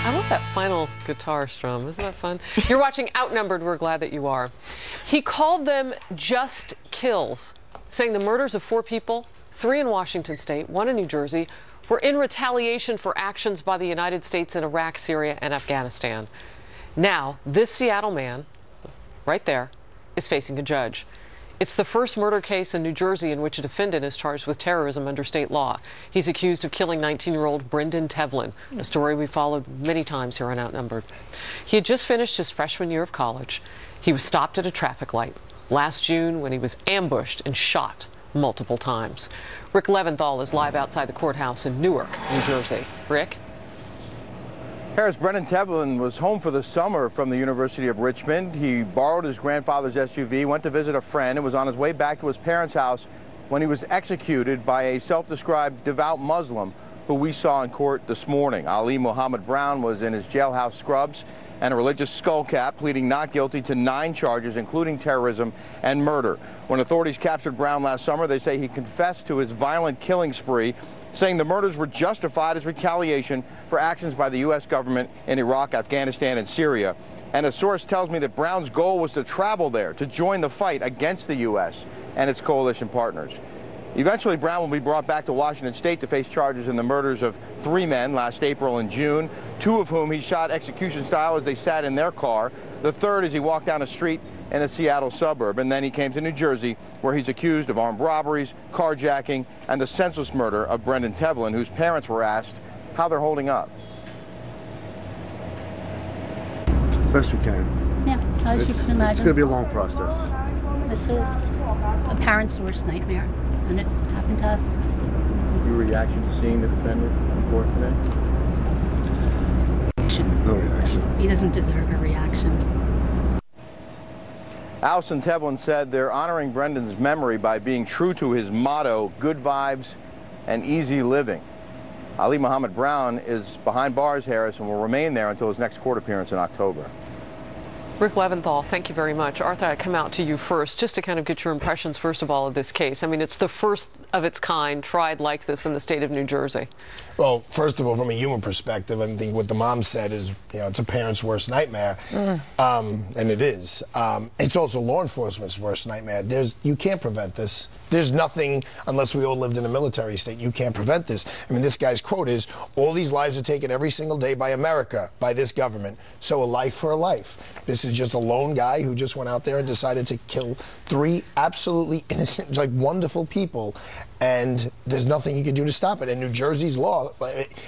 I love that final guitar strum. Isn't that fun? You're watching Outnumbered. We're glad that you are. He called them just kills, saying the murders of 4 people, 3 in Washington state, 1 in New Jersey, were in retaliation for actions by the United States in Iraq, Syria, and Afghanistan. Now, this Seattle man, right there, is facing a judge. It's the first murder case in New Jersey in which a defendant is charged with terrorism under state law. He's accused of killing 19-year-old Brendan Tevlin, a story we followed many times here on Outnumbered. He had just finished his freshman year of college. He was stopped at a traffic light last June when he was ambushed and shot multiple times. Rick Leventhal is live outside the courthouse in Newark, New Jersey. Rick? Harris, Brendan Tevlin was home for the summer from the University of Richmond. He borrowed his grandfather's SUV, went to visit a friend, and was on his way back to his parents' house when he was executed by a self-described devout Muslim who we saw in court this morning. Ali Muhammad Brown was in his jailhouse scrubs and a religious skull cap, pleading not guilty to 9 charges, including terrorism and murder. When authorities captured Brown last summer, they say he confessed to his violent killing spree, saying the murders were justified as retaliation for actions by the U.S. government in Iraq, Afghanistan, and Syria. And a source tells me that Brown's goal was to travel there to join the fight against the U.S. and its coalition partners. Eventually, Brown will be brought back to Washington state to face charges in the murders of 3 men last April and June, 2 of whom he shot execution style as they sat in their car. The third as he walked down a street in a Seattle suburb. And then he came to New Jersey, where he's accused of armed robberies, carjacking, and the senseless murder of Brendan Tevlin, whose parents were asked how they're holding up. Best we can. Yeah, as you can imagine. It's going to be a long process. It's a parent's worst nightmare, and it happened to us. Your reaction to seeing the defendant in court today? No reaction. He doesn't deserve a reaction. Allison Tevlin said they're honoring Brendan's memory by being true to his motto, good vibes and easy living. Ali Muhammad Brown is behind bars, Harris, and will remain there until his next court appearance in October. Rick Leventhal, thank you very much. Arthur, I come out to you first, just to kind of get your impressions, first of all, of this case. I mean, it's the first of its kind tried like this in the state of New Jersey. Well, first of all, from a human perspective, I think what the mom said is, it's a parent's worst nightmare, and it is. It's also law enforcement's worst nightmare. You can't prevent this. There's nothing, unless we all lived in a military state, you can't prevent this. I mean, this guy's quote is, all these lives are taken every single day by America, by this government, so a life for a life. This is just a lone guy who just went out there and decided to kill 3 absolutely innocent, wonderful people, and there's nothing he can do to stop it. And New Jersey's law,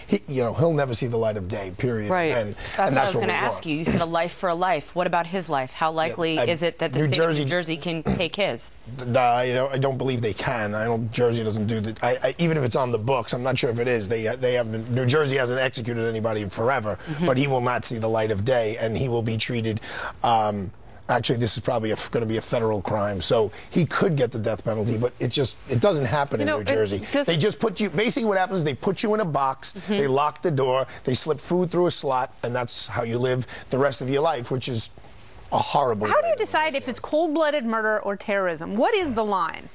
he'll never see the light of day, period. Right. And that's what I was going to ask you. You said a life for a life. What about his life? How likely is it that the state of New Jersey can take his? I don't believe they can. Jersey doesn't do that. Even if it's on the books, I'm not sure if it is. New Jersey hasn't executed anybody in forever, but he will not see the light of day, and he will be treated. Actually, this is probably going to be a federal crime, so he could get the death penalty, but it doesn't happen in New Jersey. They just put you, basically what happens is they put you in a box, they lock the door, they slip food through a slot, and that's how you live the rest of your life, which is a horrible. How do you decide if it's cold-blooded murder or terrorism? What is the line?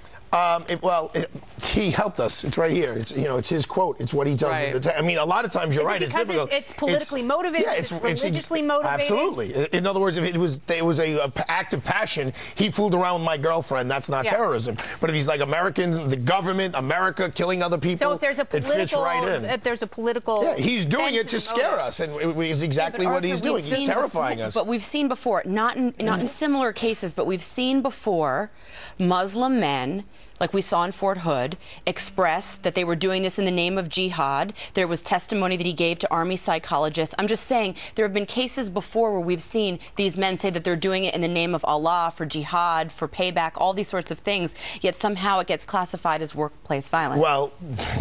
He helped us. It's right here. It's his quote. It's what he tells right. I mean, a lot of times you're right. It's difficult. It's politically motivated. Yeah, it's religiously motivated. Absolutely. In other words, if it was a act of passion, he fooled around with my girlfriend. That's not terrorism. But if he's like American, the government, America, killing other people, so if there's a political, it fits right in. If there's a political, he's doing it to scare us, and it is exactly what he's doing. He's terrifying us. But we've seen before, not in similar cases, but we've seen before Muslim men, like we saw in Fort Hood, express that they were doing this in the name of jihad. There was testimony that he gave to Army psychologists. I'm just saying, there have been cases before where we've seen these men say that they're doing it in the name of Allah, for jihad, for payback, all these sorts of things, yet somehow it gets classified as workplace violence. Well,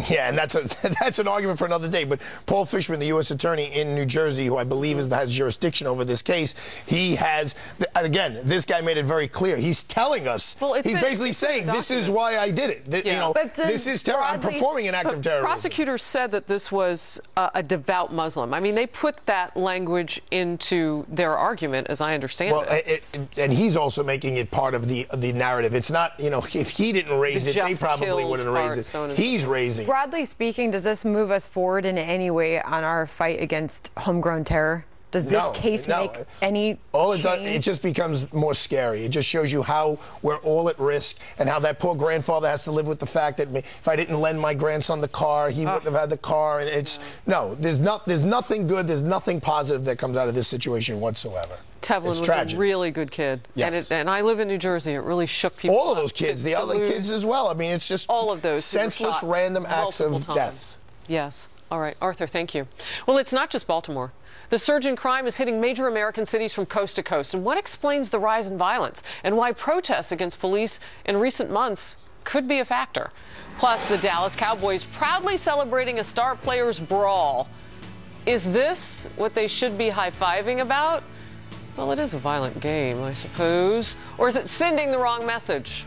yeah, and that's an argument for another day, but Paul Fishman, the U.S. Attorney in New Jersey, who I believe has jurisdiction over this case, he has, again, this guy made it very clear. He's telling us, he's basically saying, this is why why I did it. You know, this is terror. I'm performing an act of terrorism. Prosecutors said that this was a devout Muslim. I mean, they put that language into their argument, as I understand it. And he's also making it part of the narrative. It's not, you know, if he didn't raise it, they probably wouldn't raise it. So he's raising it. Broadly speaking, does this move us forward in any way on our fight against homegrown terror? Does this case make any All it does, it just becomes more scary. It just shows you how we're all at risk and how that poor grandfather has to live with the fact that if I didn't lend my grandson the car, he wouldn't have had the car. And it's there's nothing good, there's nothing positive that comes out of this situation whatsoever. Tevlin was tragic. A really good kid. Yes. And I live in New Jersey. It really shook people All of those kids, the other kids as well. I mean, it's just all of those senseless, random acts of death. Yes. All right. Arthur, thank you. Well, it's not just Baltimore. The surge in crime is hitting major American cities from coast to coast. And what explains the rise in violence and why protests against police in recent months could be a factor? Plus, the Dallas Cowboys proudly celebrating a star players' brawl. Is this what they should be high-fiving about? Well, it is a violent game, I suppose. Or is it sending the wrong message?